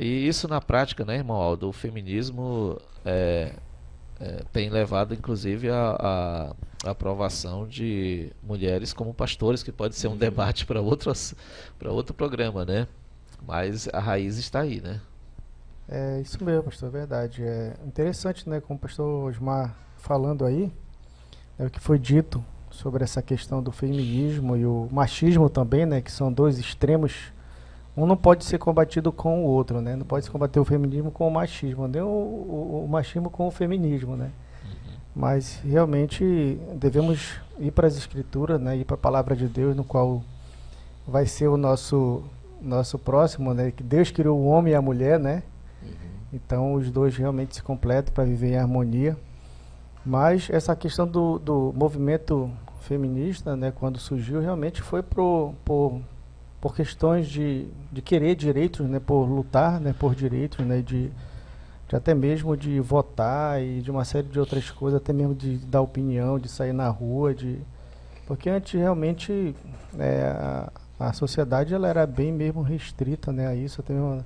E isso na prática, né, irmão Aldo, o feminismo tem levado inclusive a aprovação de mulheres como pastores, que pode ser um debate para outro programa, né? Mas a raiz está aí, né? É isso mesmo, pastor, é verdade. É interessante, né, como o pastor Osmar falando aí, é o que foi dito sobre essa questão do feminismo e o machismo também, né, que são dois extremos. Um não pode ser combatido com o outro, né? Não pode se combater o feminismo com o machismo, nem o machismo com o feminismo, né? Mas realmente devemos ir para as escrituras, né? Ir para a palavra de Deus, no qual vai ser o nosso próximo, né? Que Deus criou o homem e a mulher, né? Então os dois realmente se completam para viver em harmonia. Mas essa questão do movimento feminista, né? Quando surgiu, realmente foi por questões de querer direitos, né? Por lutar, né? Por direitos, né? De até mesmo de votar e de uma série de outras coisas, até mesmo de dar opinião, de sair na rua, porque antes realmente a sociedade ela era bem mesmo restrita, né, a isso. Até mesmo,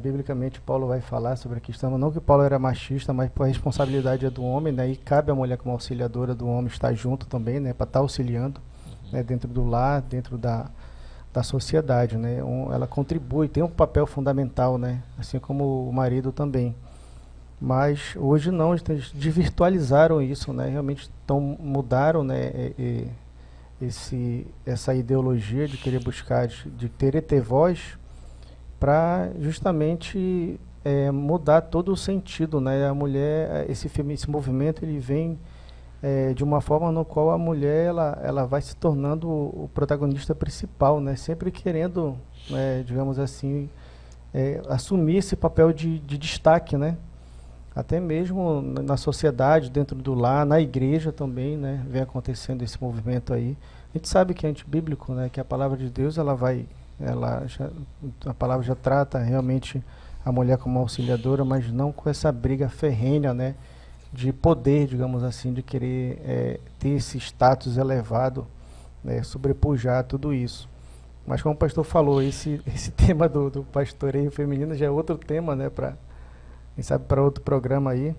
biblicamente Paulo vai falar sobre a questão, não que Paulo era machista, mas a responsabilidade é do homem, né, e cabe à mulher como auxiliadora do homem estar junto também, né, para estar auxiliando, né, dentro do lar, dentro da sociedade, né? Ela contribui, tem um papel fundamental, né? Assim como o marido também. Mas hoje não, eles desvirtualizaram isso, né? Realmente mudaram, né? Essa ideologia de querer buscar, de querer ter voz, para justamente mudar todo o sentido, né? A mulher, esse movimento, ele vem de uma forma no qual a mulher ela vai se tornando o protagonista principal, né? Sempre querendo, digamos assim, assumir esse papel de destaque, né? Até mesmo na sociedade, dentro do lar, na igreja também, né? Vem acontecendo esse movimento aí. A gente sabe que é antibíblico, né? Que a palavra de Deus a palavra já trata realmente a mulher como auxiliadora, mas não com essa briga ferrenha, né? De poder, digamos assim, de querer ter esse status elevado, né, sobrepujar tudo isso. Mas como o pastor falou, esse tema do pastoreio feminino já é outro tema, né, quem sabe para outro programa aí.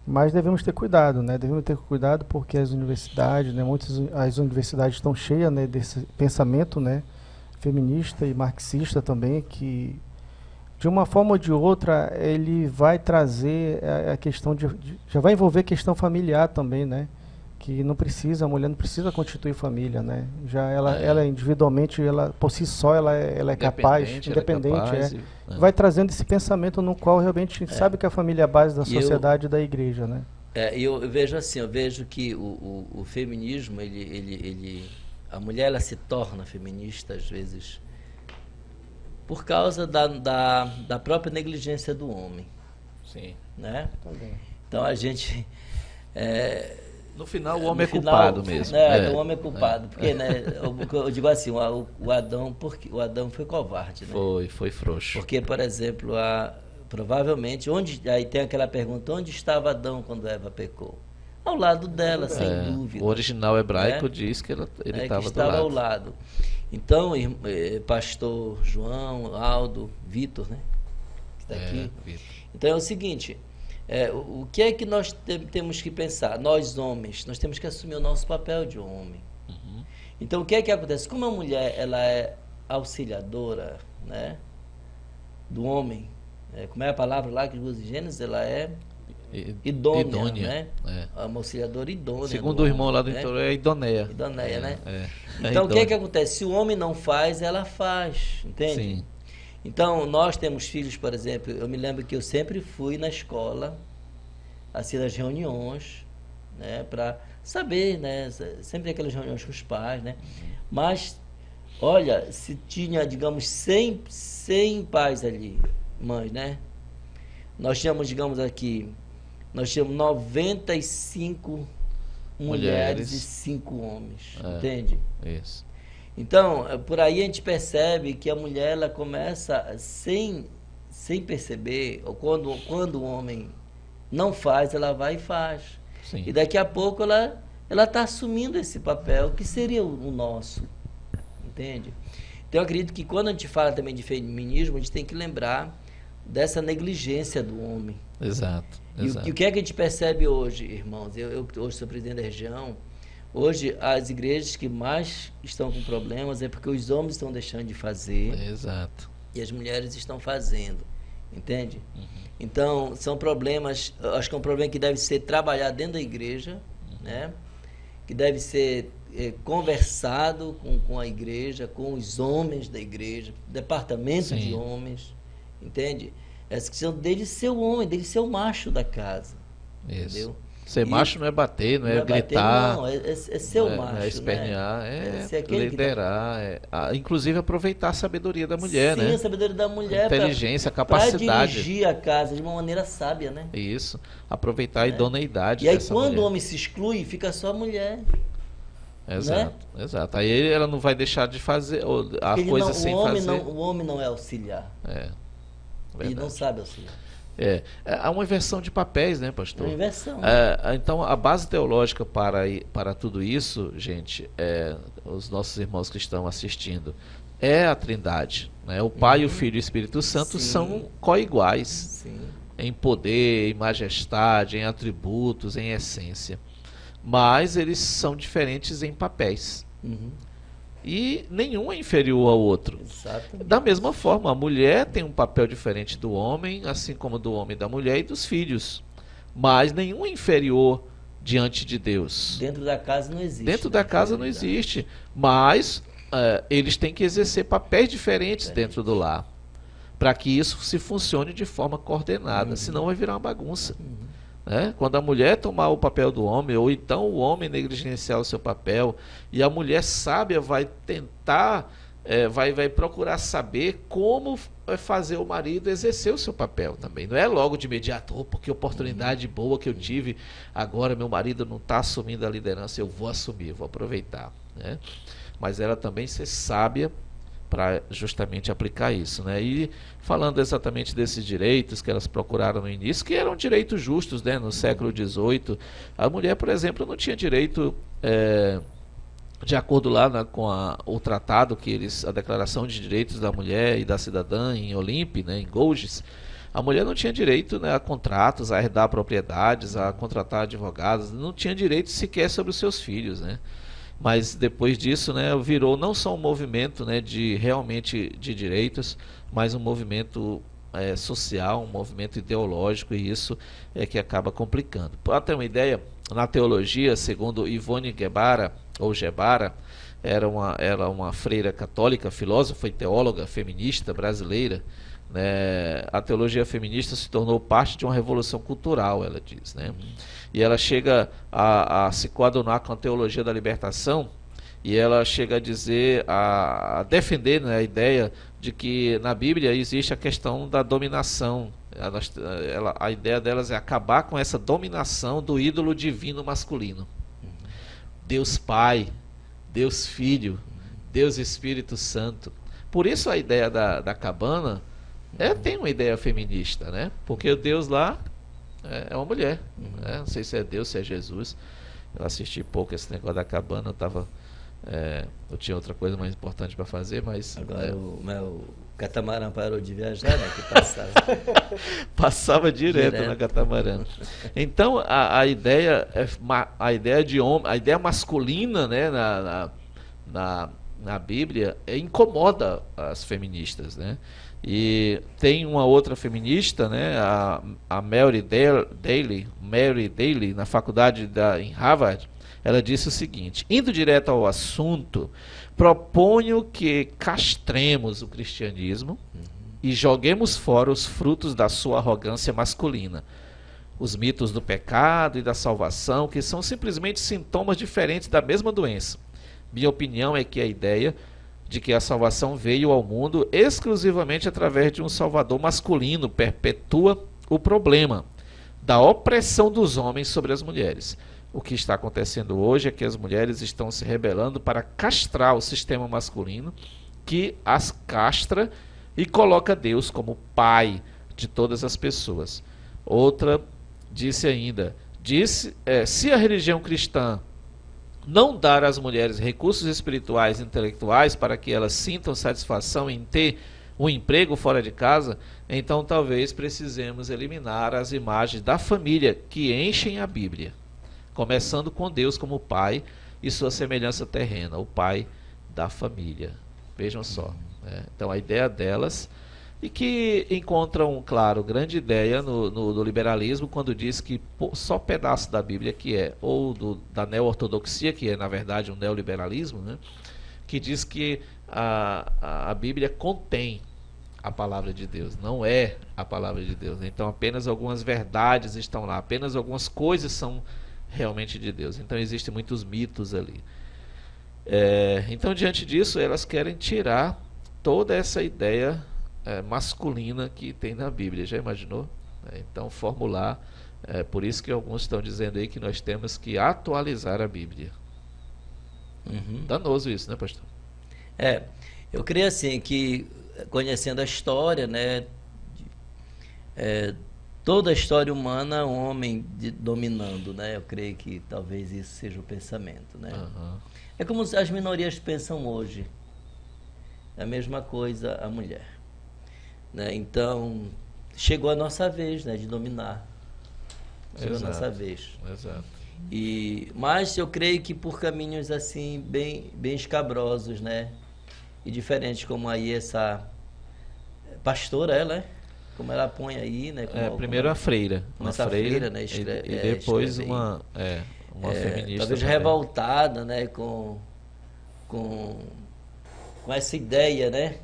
Mas devemos ter cuidado, né? Devemos ter cuidado porque as universidades, né, as universidades estão cheias, né, desse pensamento, né, feminista e marxista também, que de uma forma ou de outra, ele vai trazer a questão já vai envolver questão familiar também, né? Que não precisa, a mulher não precisa constituir família, né? Já ela individualmente, ela por si só, ela é capaz, independente, vai trazendo esse pensamento no qual realmente sabe que a família é a base da sociedade e da igreja, né? Eu vejo assim, eu vejo que o feminismo, a mulher ela se torna feminista às vezes por causa da própria negligência do homem. Sim. Né? Então a gente... no final o homem é culpado mesmo. O homem é culpado. Porque, né, eu digo assim, o Adão foi covarde. Né? Foi frouxo. Porque, por exemplo, provavelmente, aí tem aquela pergunta, onde estava Adão quando Eva pecou? Ao lado dela, sem dúvida. O original hebraico diz que ele estava do lado. Ao lado. Então, pastor João, Aldo, Vitor, né? Que está aqui. Vitor. Então é o seguinte, o que é que nós temos que pensar? Nós homens, nós temos que assumir o nosso papel de homem. Uhum. Então o que é que acontece? Como a mulher ela é auxiliadora, né, do homem, como é a palavra lá que usa em Gênesis, ela é idônea. Né? Uma auxiliadora idônea. Segundo o irmão lá do interior, é idoneia. Idoneia, né? Então, o que é que acontece? Se o homem não faz, ela faz, entende? Sim. Então, nós temos filhos, por exemplo, eu me lembro que eu sempre fui na escola, assim, nas reuniões, né, para saber, né, sempre aquelas reuniões com os pais, né? Mas, olha, se tinha, digamos, 100 pais ali, mães, né? Nós tínhamos, digamos aqui, nós tínhamos 95 mulheres e 5 homens, entende? Isso. Então, por aí a gente percebe que a mulher, ela começa sem perceber, ou quando o homem não faz, ela vai e faz. Sim. E daqui a pouco ela está assumindo esse papel, que seria o nosso, entende? Então, eu acredito que quando a gente fala também de feminismo, a gente tem que lembrar dessa negligência do homem. Exato. E o que é que a gente percebe hoje, irmãos? Eu hoje sou presidente da região. Hoje, as igrejas que mais estão com problemas é porque os homens estão deixando de fazer. Exato. E as mulheres estão fazendo. Entende? Então, são problemas, acho que é um problema que deve ser trabalhado dentro da igreja, né? Que deve ser conversado com a igreja, com os homens da igreja, departamento de homens, entende? Essa questão dele ser o homem, dele ser o macho da casa. Isso. Entendeu? Ser macho não é bater, não é gritar. Não, é ser o macho. Não é espernear, né? Liderar. Inclusive aproveitar a sabedoria da mulher, né? Sim, a sabedoria da mulher. Inteligência, capacidade. Para dirigir a casa de uma maneira sábia, né? Isso. Aproveitar a idoneidade. E aí quando o homem se exclui, fica só a mulher. Exato, né? Exato. Aí ela não vai deixar de fazer a coisa sem fazer. O homem não é auxiliar. E não sabe auxiliar. Há uma inversão de papéis, né, pastor? Uma inversão. Então, a base teológica para tudo isso, gente, os nossos irmãos que estão assistindo, é a Trindade. Né? O Pai, o Filho e o Espírito Santo são coiguais em poder, em majestade, em atributos, em essência. Mas eles são diferentes em papéis. E nenhum é inferior ao outro. Exatamente. Da mesma forma, a mulher tem um papel diferente do homem, assim como do homem, da mulher e dos filhos. Mas nenhum é inferior diante de Deus. Dentro da casa não existe. Dentro da casa não existe. Mas eles têm que exercer papéis diferentes dentro do lar, para que isso se funcione de forma coordenada. Senão vai virar uma bagunça. Né? Quando a mulher tomar o papel do homem, ou então o homem negligenciar o seu papel, e a mulher sábia vai tentar, vai procurar saber como fazer o marido exercer o seu papel também. Não é logo de imediato, porque oportunidade boa que eu tive, agora meu marido não está assumindo a liderança, eu vou assumir, vou aproveitar. Né? Mas ela também ser sábia para justamente aplicar isso, né? E falando exatamente desses direitos que elas procuraram no início, que eram direitos justos, né? No século XVIII, a mulher, por exemplo, não tinha direito, de acordo lá com o tratado a Declaração de Direitos da Mulher e da Cidadã em Olympe, né? Em Gouges, a mulher não tinha direito, né, a contratos, a herdar propriedades, a contratar advogados, não tinha direito sequer sobre os seus filhos, né? Mas depois disso, né, virou não só um movimento, né, realmente de direitos, mas um movimento social, um movimento ideológico, e isso é que acaba complicando. Para ter uma ideia, na teologia, segundo Ivone Gebara, era uma freira católica, filósofa e teóloga feminista brasileira, né, a teologia feminista se tornou parte de uma revolução cultural, ela diz, né? E ela chega a se coadunar com a teologia da libertação, e ela chega a dizer, a defender, né, a ideia de que na Bíblia existe a questão da dominação. A ideia delas é acabar com essa dominação do ídolo divino masculino. Deus Pai, Deus Filho, Deus Espírito Santo. Por isso a ideia da cabana tem uma ideia feminista, né? Porque o Deus lá é uma mulher, né? Não sei se é Deus, se é Jesus. Eu assisti pouco esse negócio da cabana, eu tinha outra coisa mais importante para fazer, mas... Agora o catamarã parou de viajar, né? Que passava direto na catamarã. Então a ideia de homem, a ideia masculina, né, na Bíblia incomoda as feministas, né? E tem uma outra feminista, né, a Mary Daly, na faculdade em Harvard. Ela disse o seguinte: indo direto ao assunto, proponho que castremos o cristianismo e joguemos fora os frutos da sua arrogância masculina, os mitos do pecado e da salvação, que são simplesmente sintomas diferentes da mesma doença. Minha opinião é que a ideia de que a salvação veio ao mundo exclusivamente através de um salvador masculino perpetua o problema da opressão dos homens sobre as mulheres. O que está acontecendo hoje é que as mulheres estão se rebelando para castrar o sistema masculino, que as castra e coloca Deus como pai de todas as pessoas. Outra disse ainda, se a religião cristã não dar às mulheres recursos espirituais e intelectuais para que elas sintam satisfação em ter um emprego fora de casa, então talvez precisemos eliminar as imagens da família que enchem a Bíblia, começando com Deus como Pai e sua semelhança terrena, o Pai da família. Vejam só. Então a ideia delas, e que encontram, claro, grande ideia no liberalismo, quando diz que só pedaço da Bíblia, que é, ou da neo-ortodoxia, que é na verdade um neoliberalismo, né, que diz que a Bíblia contém a palavra de Deus, não é a palavra de Deus. Então apenas algumas verdades estão lá, apenas algumas coisas são realmente de Deus. Então existem muitos mitos ali. Então diante disso elas querem tirar toda essa ideia masculina que tem na Bíblia. Já imaginou? Então formular, por isso que alguns estão dizendo aí que nós temos que atualizar a Bíblia. Danoso isso, né, pastor? Eu creio assim que, conhecendo a história, né, toda a história humana, o homem dominando, né? Eu creio que talvez isso seja o pensamento, né? É como as minorias pensam hoje. É a mesma coisa a mulher, né? Então, chegou a nossa vez, né, de dominar. Chegou a nossa vez. Exato. Mas eu creio que por caminhos assim bem escabrosos, né? E diferentes, como aí essa pastora, ela, como ela põe aí, né? Primeiro a freira. Uma freira, né? E depois uma feminista. Talvez também revoltada, né? Com essa ideia, né?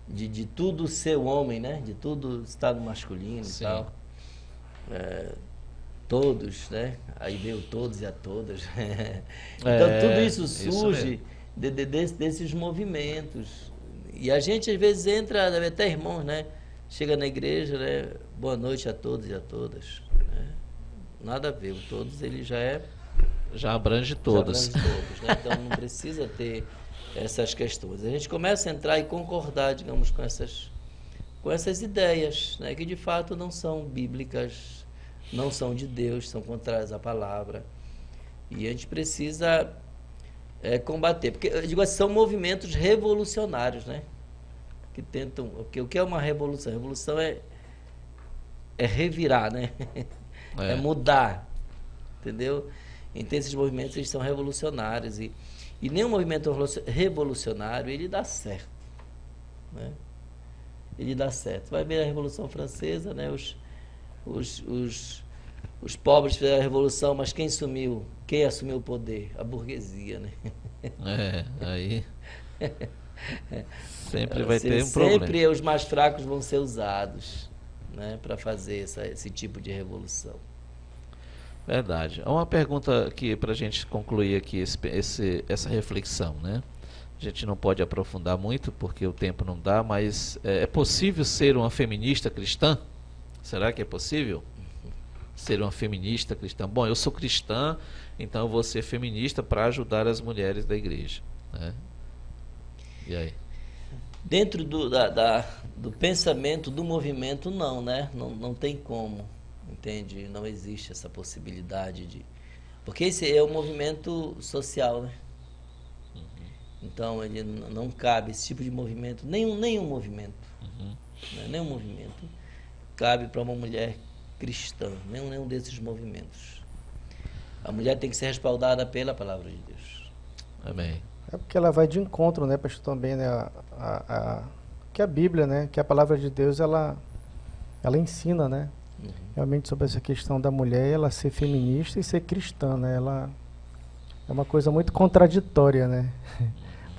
De tudo ser o homem, né? De tudo estar no masculino. Sim. E tal. Todos, né? Aí veio todos e a todas. Então tudo isso surge desses movimentos. E a gente às vezes entra, até irmãos, né? Chega na igreja, né? Boa noite a todos e a todas. Né? Nada a ver, o todos ele já abrange todos. Já abrange todos, né? Então não precisa ter essas questões. A gente começa a entrar e concordar, digamos, com essas ideias, né? Que de fato não são bíblicas, não são de Deus, são contrárias à palavra. E a gente precisa combater. Porque, eu digo assim, são movimentos revolucionários, né? Que tentam... O que é uma revolução? A revolução é revirar, né? É mudar. Entendeu? Então, esses movimentos eles são revolucionários. E nenhum movimento revolucionário, ele dá certo. Né? Ele dá certo. Vai ver a Revolução Francesa, né? Os pobres fizeram a revolução, mas quem assumiu o poder? A burguesia, né? Aí sempre vai ter um problema. Sempre os mais fracos vão ser usados, né, para fazer esse tipo de revolução. Verdade. Uma pergunta aqui para a gente concluir aqui essa reflexão, né? A gente não pode aprofundar muito porque o tempo não dá, mas é possível ser uma feminista cristã? Será que é possível ser uma feminista cristã? Bom, eu sou cristã, então eu vou ser feminista para ajudar as mulheres da igreja, né? E aí? Dentro do pensamento, do movimento, não, né? Não tem como, entende? Não existe essa possibilidade de... Porque esse é um movimento social, né? Então, ele não cabe esse tipo de movimento, nenhum movimento, né? Nenhum movimento cabe para uma mulher cristã, nenhum desses movimentos. A mulher tem que ser respaldada pela palavra de Deus. Amém. É porque ela vai de encontro, né, pastor, também, né, que a Bíblia, né, que a palavra de Deus, ela ensina, né, realmente sobre essa questão da mulher, ela ser feminista e ser cristã, né, ela é uma coisa muito contraditória, né,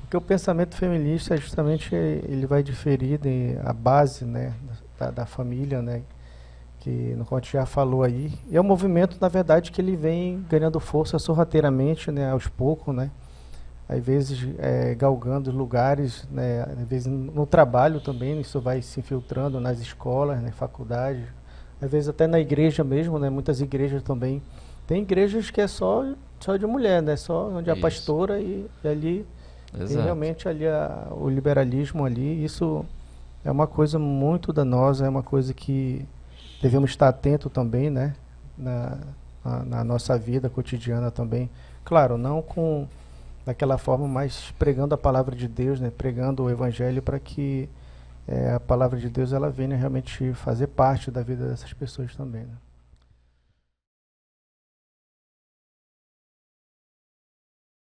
porque o pensamento feminista, justamente, ele vai diferir a base, né, da família, né, que no qual a gente já falou aí, e é um movimento, na verdade, que ele vem ganhando força sorrateiramente, né, aos poucos, né, às vezes galgando lugares, né, às vezes no trabalho também, isso vai se infiltrando nas escolas, nas faculdades, às vezes até na igreja mesmo, né, muitas igrejas também, tem igrejas que é só de mulher, né, só onde a pastora e ali tem realmente ali o liberalismo ali, isso é uma coisa muito danosa, é uma coisa que devemos estar atento também, né, na nossa vida cotidiana também, claro, não daquela forma, mas pregando a palavra de Deus, né, pregando o evangelho para que a palavra de Deus ela vem, né, realmente fazer parte da vida dessas pessoas também, né?